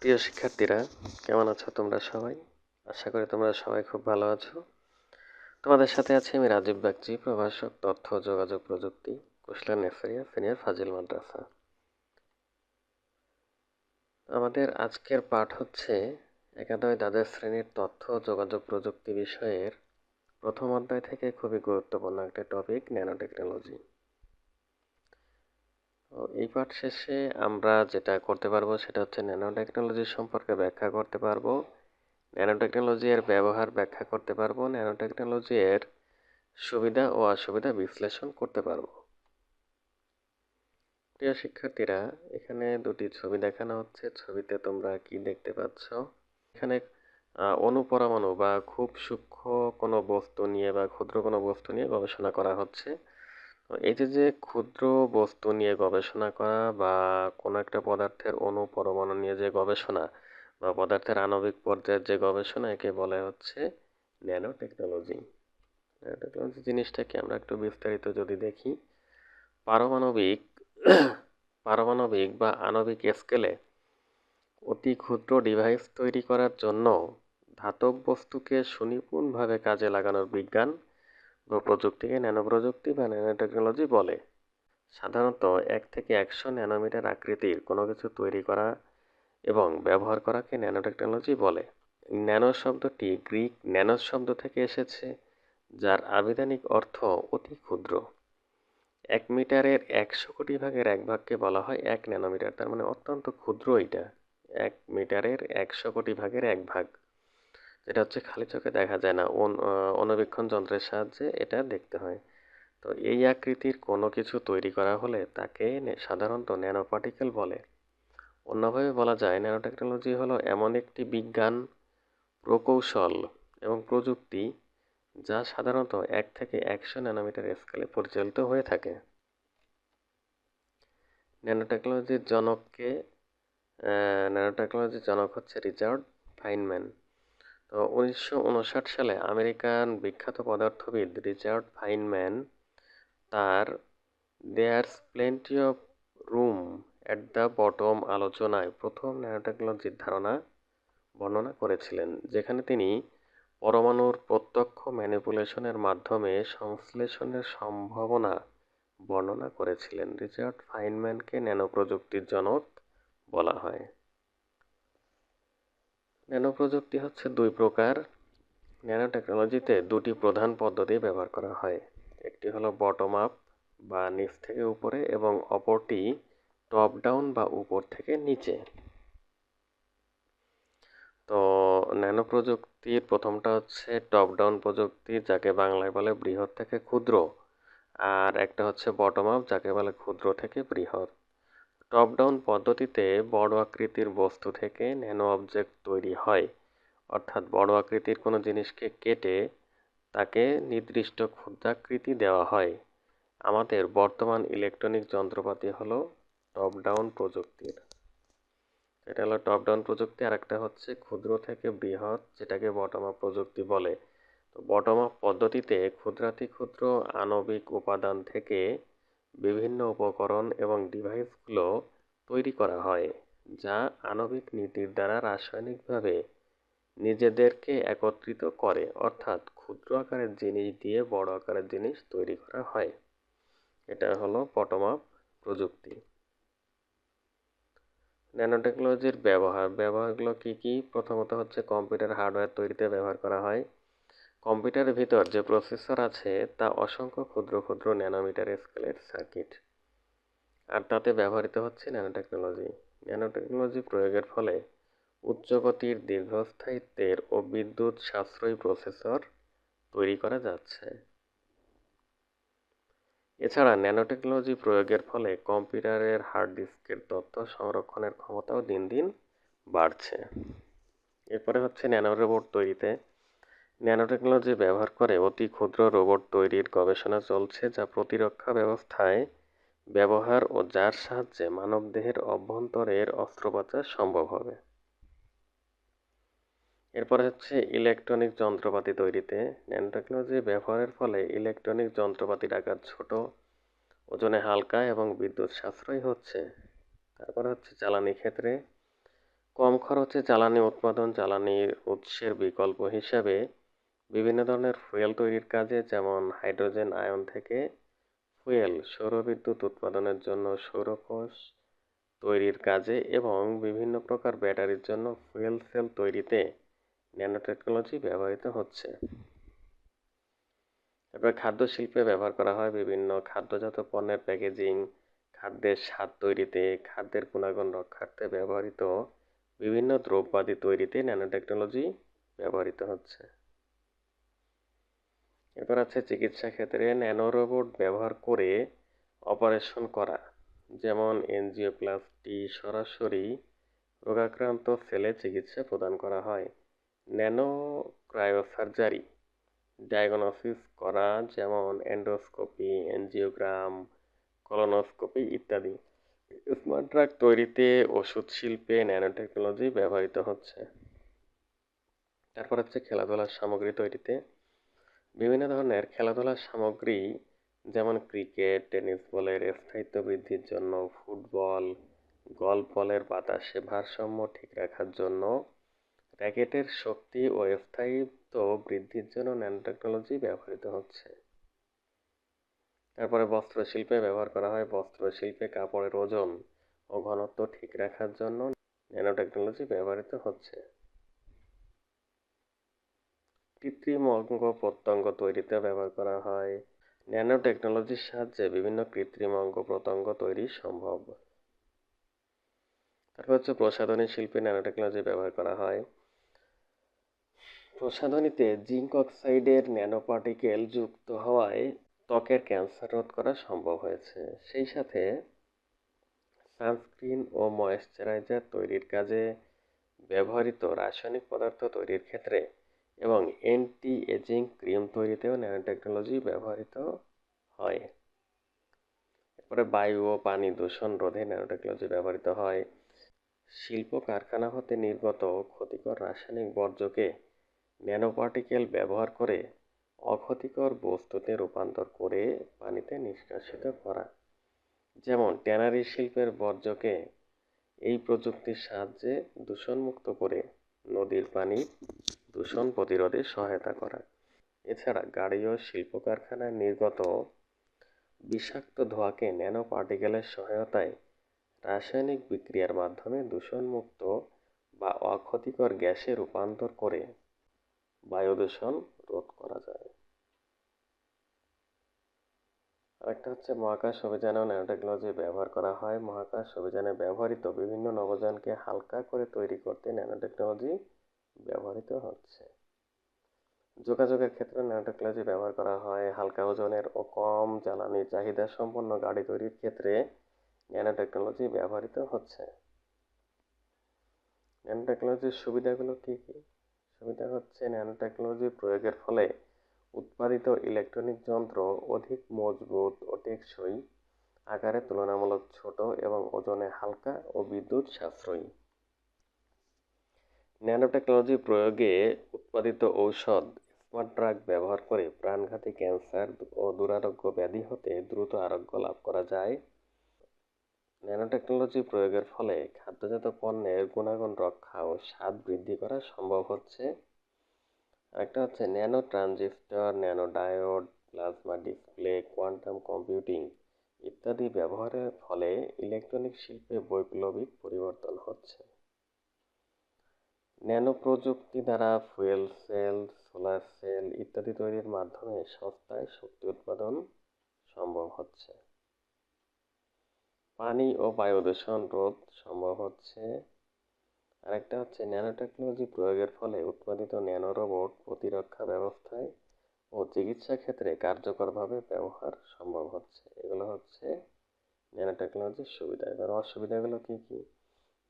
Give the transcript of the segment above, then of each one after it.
প্রিয় শিক্ষার্থীরা, কেমন আছো তোমরা সবাই? আশা করি তোমরা সবাই খুব ভালো আছো। তোমাদের সাথে আছি আমি রাজীব বাগচি, প্রভাষক তথ্য ও যোগাযোগ প্রযুক্তি, কুশলা নেফারিয়া সিনিয়র ফাজিল মাদ্রাসা। আমাদের আজকের পাঠ হচ্ছে একাদশ দ্বাদশ শ্রেণীর তথ্য ও যোগাযোগ প্রযুক্তি বিষয়ের প্রথম অধ্যায় থেকে খুবই গুরুত্বপূর্ণ একটা টপিক, ন্যানো টেকনোলজি। এই পাঠ শেষে আমরা যেটা করতে পারবো সেটা হচ্ছে ন্যানো টেকনোলজি সম্পর্কে ব্যাখ্যা করতে পারবো, ন্যানো টেকনোলজি এর ব্যবহার ব্যাখ্যা করতে পারবো, ন্যানো টেকনোলজি এর সুবিধা ও অসুবিধা বিশ্লেষণ করতে পারবো। প্রিয় শিক্ষার্থীরা, এখানে দুটি ছবি দেখানো হচ্ছে। ছবিতে তোমরা কি দেখতে পাচ্ছ? এখানে অণুপরমাণু বা খুব সূক্ষ্ম কোনো বস্তু নিয়ে বা ক্ষুদ্র কোনো বস্তু নিয়ে গবেষণা করা হচ্ছে। এই যে ক্ষুদ্র বস্তু নিয়ে গবেষণা করা বা কোনো একটা পদার্থের অণু পরমাণু নিয়ে যে গবেষণা বা পদার্থের আণবিক পর্যায়ের যে গবেষণা, একে বলা হচ্ছে ন্যানো টেকনোলজি। ন্যানো টেকনোলজি জিনিসটা কি আমরা একটু বিস্তারিত যদি দেখি, পারমাণবিক পারমাণবিক বা আণবিক স্কেলে অতি ক্ষুদ্র ডিভাইস তৈরি করার জন্য ধাতব বস্তুকে সুনিপুণভাবে কাজে লাগানোর বিজ্ঞান বা প্রযুক্তিকে ন্যানো প্রযুক্তি বা ন্যানো টেকনোলজি বলে। সাধারণত 1 থেকে 100 ন্যানোমিটার আকৃতির কোনো কিছু তৈরি করা এবং ব্যবহার করাকে ন্যানো টেকনোলজি বলে। ন্যানো শব্দটি গ্রিক ন্যানোস শব্দ থেকে এসেছে, যার আবিধানিক অর্থ অতি ক্ষুদ্র। 1 মিটারের 100 কোটি ভাগের 1 ভাগকে বলা হয় 1 ন্যানোমিটার। তার মানে অত্যন্ত ক্ষুদ্র এটা। 1 মিটারের 100 কোটি ভাগের 1 ভাগ, যেটা হচ্ছে খালি চোখে দেখা যায় না, অণুবীক্ষণ যন্ত্রের সাহায্যে এটা দেখতে হয়। তো এই আকৃতির কোনো কিছু তৈরি করা হলে তাকে সাধারণত ন্যানো পার্টিকেল বলে। অন্যভাবে বলা যায়, ন্যানো টেকনোলজি হলো এমন একটি বিজ্ঞান প্রকৌশল এবং প্রযুক্তি যা সাধারণত 1 থেকে 100 ন্যানোমিটার স্কেলে পরিচালিত হয়ে থাকে। ন্যানো টেকনোলজির জনককে ন্যানো টেকনোলজির জনক হচ্ছে রিচার্ড ফাইনম্যান। তো 1959 সালে আমেরিকান বিখ্যাত পদার্থবিদ রিচার্ড ফাইনম্যান তার there's plenty of room at the bottom আলোচনায় প্রথম ন্যানো টেকনোলজির ধারণা বর্ণনা করেছিলেন, যেখানে তিনি পরমাণুর প্রত্যক্ষ ম্যানিপুলেশনের মাধ্যমে সংশ্লেষণের সম্ভাবনা বর্ণনা করেছিলেন। রিচার্ড ফাইনম্যানকে ন্যানো প্রযুক্তির জনক বলা হয়। ন্যানো প্রযুক্তি হচ্ছে দুই প্রকার। ন্যানো টেকনোলজিতে দুটি প্রধান পদ্ধতি ব্যবহার করা হয়। একটি হলো বটম আপ বা নিচ থেকে উপরে, এবং অপরটি টপ ডাউন বা উপর থেকে নিচে। তো ন্যানো প্রযুক্তির প্রথমটা হচ্ছে টপ ডাউন প্রযুক্তি, যাকে বাংলায় বলে বৃহৎ থেকে ক্ষুদ্র, আর একটা হচ্ছে বটম আপ, যাকে বলে ক্ষুদ্র থেকে বৃহৎ। টপ ডাউন পদ্ধতিতে বড় আকৃতির বস্তু থেকে ন্যানো অবজেক্ট তৈরি হয়, অর্থাৎ বড় আকৃতির কোনো জিনিসকে কেটে তাকে নির্দিষ্ট ক্ষুদ্রাকৃতি দেওয়া হয়। আমাদের বর্তমান ইলেকট্রনিক যন্ত্রপাতি হলো টপ ডাউন প্রযুক্তির। এটা হলো টপ ডাউন প্রযুক্তি, আর একটা হচ্ছে ক্ষুদ্র থেকে বৃহৎ, যেটাকে বটম আপ প্রযুক্তি বলে। তো বটম আপ পদ্ধতিতে ক্ষুদ্রাতি ক্ষুদ্র আণবিক উপাদান থেকে বিভিন্ন উপকরণ এবং ডিভাইসগুলো তৈরি করা হয়, যা আণবিক নীতির দ্বারা রাসায়নিকভাবে নিজেদেরকে একত্রিত করে, অর্থাৎ ক্ষুদ্র আকারের জিনিস দিয়ে বড় আকারের জিনিস তৈরি করা হয়। এটা হলো বটম আপ প্রযুক্তি। ন্যানো টেকনোলজির ব্যবহারগুলো কি কি? প্রথমত হচ্ছে কম্পিউটার হার্ডওয়্যার তৈরিতে ব্যবহার করা হয়। কম্পিউটারের ভিতর যে প্রসেসর আছে তা অসংখ্য ক্ষুদ্র ক্ষুদ্র ন্যানোমিটার স্কেলের সার্কিট, আর তাতে ব্যবহৃত হচ্ছে ন্যানো টেকনোলজি। ন্যানো টেকনোলজি প্রয়োগের ফলে উচ্চ গতির, দীর্ঘস্থায়িত্বের ও বিদ্যুৎ সাশ্রয়ী প্রসেসর তৈরি করা যাচ্ছে। এছাড়া ন্যানো টেকনোলজি প্রয়োগের ফলে কম্পিউটারের হার্ড ডিস্কের তথ্য সংরক্ষণের ক্ষমতাও দিন দিন বাড়ছে। এরপরে হচ্ছে ন্যানো রোবট তৈরিতে। ন্যানো টেকনোলজি ব্যবহার করে অতি ক্ষুদ্র রোবট তৈরির গবেষণা চলছে, যা প্রতিরক্ষা ব্যবস্থায় ব্যবহার ও যার সাহায্যে মানবদেহের অভ্যন্তরের অস্ত্রোপচার সম্ভব হবে। এরপরে হচ্ছে ইলেকট্রনিক যন্ত্রপাতি তৈরিতে। ন্যানো টেকনোলজি ব্যবহারের ফলে ইলেকট্রনিক যন্ত্রপাতির আকার ছোট, ওজনে হালকা এবং বিদ্যুৎ সাশ্রয়ী হচ্ছে। তারপরে হচ্ছে জ্বালানি ক্ষেত্রে। কম খরচে জ্বালানি উৎপাদন, জ্বালানির উৎসের বিকল্প হিসাবে বিভিন্ন ধরনের ফুয়েল তৈরির কাজে, যেমন হাইড্রোজেন আয়ন থেকে ফুয়েল, সৌরবিদ্যুৎ উৎপাদনের জন্য সৌরকোষ তৈরির কাজে এবং বিভিন্ন প্রকার ব্যাটারির জন্য ফুয়েল সেল তৈরিতে ন্যানোটেকনোলজি ব্যবহৃত হচ্ছে। এরপর খাদ্য শিল্পে ব্যবহার করা হয় বিভিন্ন খাদ্যজাত পণ্যের প্যাকেজিং, খাদ্যের স্বাদ তৈরিতে, খাদ্যের গুণাগুণ রক্ষার্থে ব্যবহৃত বিভিন্ন দ্রব্যাদি তৈরিতে ন্যানোটেকনোলজি ব্যবহৃত হচ্ছে। এরপর আছে চিকিৎসা ক্ষেত্রে ন্যানোরোবট ব্যবহার করে অপারেশন করা, যেমন এনজিওপ্লাস্টি, সরাসরি রোগাক্রান্ত সেলে চিকিৎসা প্রদান করা হয়। ন্যানো ক্রায়োসার্জারি ডায়াগনোসিস করা, যেমন এন্ডোস্কোপি, এনজিওগ্রাম, কলোনোস্কোপি ইত্যাদি। স্মার্ট ড্রাগ তৈরিতে, ওষুধ শিল্পে ন্যানোটেকনোলজি ব্যবহৃত হচ্ছে। তারপর হচ্ছে খেলাধুলার সামগ্রী তৈরিতে বিভিন্ন ধরনের খেলাধুলার সামগ্রী, যেমন ক্রিকেট, টেনিস বলের স্থায়িত্ব বৃদ্ধির জন্য, ফুটবল, গলফ বলের বাতাসে ভারসাম্য ঠিক রাখার জন্য, র্যাকেটের শক্তি ও স্থায়িত্ব বৃদ্ধির জন্য ন্যানোটেকনোলজি ব্যবহৃত হচ্ছে। তারপরে বস্ত্রশিল্পে ব্যবহার করা হয়, বস্ত্রশিল্পে কাপড়ের ওজন ও ঘনত্ব ঠিক রাখার জন্য ন্যানোটেকনোলজি ব্যবহৃত হচ্ছে। কৃত্রিম অঙ্গ প্রত্যঙ্গ তৈরিতে ব্যবহার করা হয়, ন্যানো টেকনোলজির সাহায্যে বিভিন্ন কৃত্রিম অঙ্গ প্রত্যঙ্গ তৈরি সম্ভব। তারপর হচ্ছে প্রসাধনী শিল্পে ন্যানো টেকনোলজি ব্যবহার করা হয়। প্রসাধনীতে জিঙ্ক অক্সাইডের ন্যানো পার্টিকেল যুক্ত হওয়ায় ত্বকের ক্যান্সার রোধ করা সম্ভব হয়েছে। সেই সাথে সানস্ক্রিন ও ময়েশ্চারাইজার তৈরির কাজে ব্যবহৃত রাসায়নিক পদার্থ তৈরির ক্ষেত্রে এবং অ্যান্টি এজিং ক্রিম তৈরিতেও ন্যানোটেকনোলজি ব্যবহৃত হয়। এরপরে বায়ু ও পানি দূষণ রোধে ন্যানোটেকনোলজি ব্যবহৃত হয়। শিল্প কারখানা হতে নির্গত ক্ষতিকর রাসায়নিক বর্জ্যকে ন্যানোপার্টিকেল ব্যবহার করে অক্ষতিকর বস্তুতে রূপান্তর করে পানিতে নিষ্কাশিত করা, যেমন ট্যানারি শিল্পের বর্জ্যকে এই প্রযুক্তির সাহায্যে দূষণমুক্ত করে নদীর পানি দূষণ প্রতিরোধে সহায়তা করা। এছাড়া গাড়ি ও শিল্প কারখানায় নির্গত বিষাক্ত ধোঁয়াকে ন্যানো পার্টিকেলের সহায়তায় রাসায়নিক বিক্রিয়ার মাধ্যমে দূষণমুক্ত বা অক্ষতিকর গ্যাসে রূপান্তর করে বায়ু দূষণ রোধ করা যায়। আরেকটা হচ্ছে মহাকাশ অভিযানেও ন্যানোটেকনোলজি ব্যবহার করা হয়। মহাকাশ অভিযানে ব্যবহৃত বিভিন্ন নভোযানকে হালকা করে তৈরি করতে ন্যানোটেকনোলজি ব্যবহৃত হচ্ছে। যোগাযোগের ক্ষেত্রে ন্যানোটেকনোলজি ব্যবহার করা হয়। হালকা ওজনের ও কম জ্বালানি চাহিদা সম্পন্ন গাড়ি তৈরির ক্ষেত্রে ন্যানোটেকনোলজি ব্যবহৃত হচ্ছে। ন্যানোটেকনোলজির সুবিধাগুলো কী কী? সুবিধা হচ্ছে ন্যানোটেকনোলজির প্রয়োগের ফলে উৎপাদিত ইলেকট্রনিক যন্ত্র অধিক মজবুত ও টেকসই, আকারে তুলনামূলক ছোট এবং ওজনে হালকা ও বিদ্যুৎ সাশ্রয়ী। ন্যানোটেকনোলজি প্রয়োগে উৎপাদিত ঔষধ, স্মার্ট ড্রাগ ব্যবহার করে প্রাণঘাতী ক্যান্সার ও দুরারোগ্য ব্যাধি হতে দ্রুত আরোগ্য লাভ করা যায়। ন্যানোটেকনোলজি প্রয়োগের ফলে খাদ্যজাত পণ্যের গুণাগুণ রক্ষা ও স্বাদ বৃদ্ধি করা সম্ভব হচ্ছে। আরেকটা হচ্ছে nano transistor, nano diode, plasma display, quantum computing ইত্যাদি ব্যবহারের ফলে ইলেকট্রনিক শিল্পে বৈপ্লবিক পরিবর্তন হচ্ছে। ন্যানো প্রযুক্তি দ্বারা ফুয়েল সেল, সোলার সেল ইত্যাদি তৈরির মাধ্যমে সস্তায় শক্তি উৎপাদন সম্ভব হচ্ছে। পানি ও বায়ু দূষণ রোধ সম্ভব হচ্ছে। আরেকটা হচ্ছে ন্যানো টেকনোলজি প্রয়োগের ফলে উৎপাদিত ন্যানো রোবট প্রতিরক্ষা ব্যবস্থায় ও চিকিৎসা ক্ষেত্রে কার্যকরভাবে ব্যবহার সম্ভব হচ্ছে। এগুলো হচ্ছে ন্যানো টেকনোলজির সুবিধা। এবার অসুবিধাগুলো কী কী?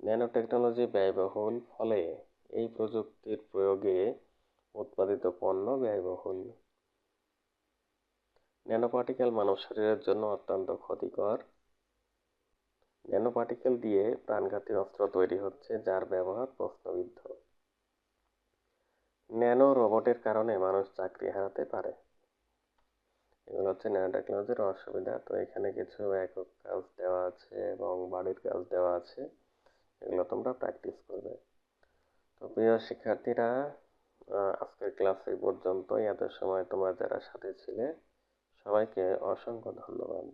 ন্যানো টেকনোলজি ব্যয়বহুল, ফলে এই প্রযুক্তির প্রয়োগে উৎপাদিত পণ্য ব্যয়বহুল। ন্যানো পার্টিকেল মানব শরীরের জন্য অত্যন্ত ক্ষতিকর। ন্যানো পার্টিকেল দিয়ে প্রাণঘাতী অস্ত্র তৈরি হচ্ছে, যার ব্যবহার প্রশ্নবিদ্ধ। ন্যানো রোবটের কারণে মানুষ চাকরি হারাতে পারে। এগুলো হচ্ছে ন্যানো টেকনোলজির অসুবিধা। তো এখানে কিছু একক কাজ দেওয়া আছে এবং বাড়ির কাজ দেওয়া আছে। এগুলো তোমরা প্র্যাকটিস করবে। তো প্রিয় শিক্ষার্থীরা, আজকের ক্লাস এই পর্যন্তই। এত সময় তোমরা যারা সাথে ছিলে সবাইকে অসংখ্য ধন্যবাদ।